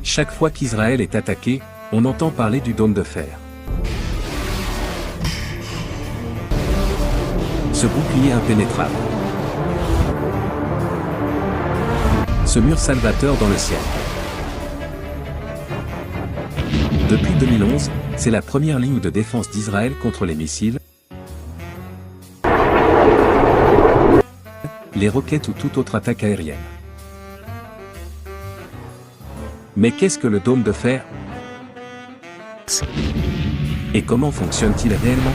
Chaque fois qu'Israël est attaqué, on entend parler du dôme de fer. Ce bouclier impénétrable. Ce mur salvateur dans le ciel. Depuis 2011, c'est la première ligne de défense d'Israël contre les missiles, les roquettes ou toute autre attaque aérienne. Mais qu'est-ce que le dôme de fer? Et comment fonctionne-t-il réellement?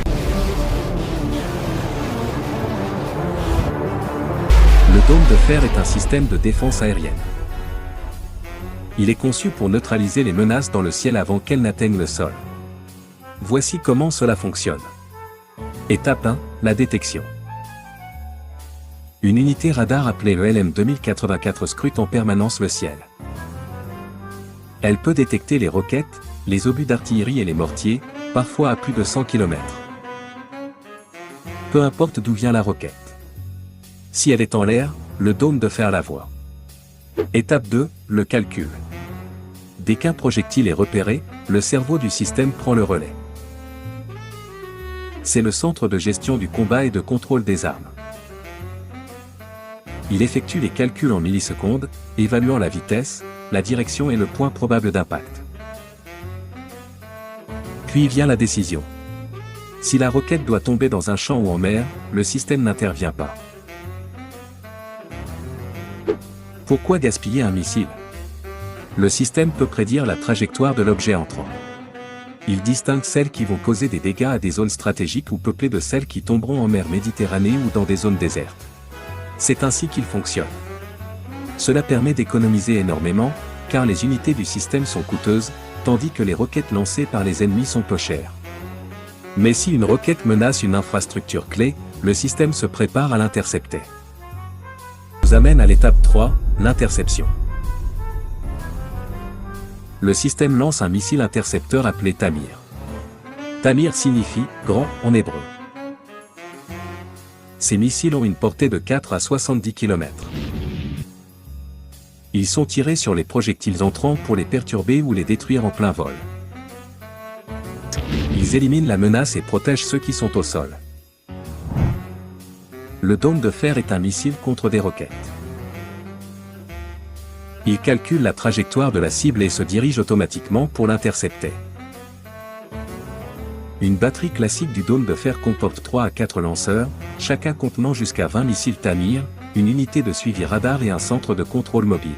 Le dôme de fer est un système de défense aérienne. Il est conçu pour neutraliser les menaces dans le ciel avant qu'elles n'atteignent le sol. Voici comment cela fonctionne. Étape 1, la détection. Une unité radar appelée le LM2084 scrute en permanence le ciel. Elle peut détecter les roquettes, les obus d'artillerie et les mortiers, parfois à plus de 100 km. Peu importe d'où vient la roquette. Si elle est en l'air, le dôme de fer la voit. Étape 2, le calcul. Dès qu'un projectile est repéré, le cerveau du système prend le relais. C'est le centre de gestion du combat et de contrôle des armes. Il effectue les calculs en millisecondes, évaluant la vitesse, la direction et le point probable d'impact. Puis vient la décision. Si la roquette doit tomber dans un champ ou en mer, le système n'intervient pas. Pourquoi gaspiller un missile? Le système peut prédire la trajectoire de l'objet entrant. Il distingue celles qui vont causer des dégâts à des zones stratégiques ou peuplées de celles qui tomberont en mer Méditerranée ou dans des zones désertes. C'est ainsi qu'il fonctionne. Cela permet d'économiser énormément, car les unités du système sont coûteuses, tandis que les roquettes lancées par les ennemis sont peu chères. Mais si une roquette menace une infrastructure clé, le système se prépare à l'intercepter. Nous amène à l'étape 3, l'interception. Le système lance un missile intercepteur appelé Tamir. Tamir signifie « grand » en hébreu. Ces missiles ont une portée de 4 à 70 km. Ils sont tirés sur les projectiles entrants pour les perturber ou les détruire en plein vol. Ils éliminent la menace et protègent ceux qui sont au sol. Le dôme de fer est un missile contre des roquettes. Il calcule la trajectoire de la cible et se dirige automatiquement pour l'intercepter. Une batterie classique du dôme de fer comporte 3 à 4 lanceurs, chacun contenant jusqu'à 20 missiles Tamir, une unité de suivi radar et un centre de contrôle mobile.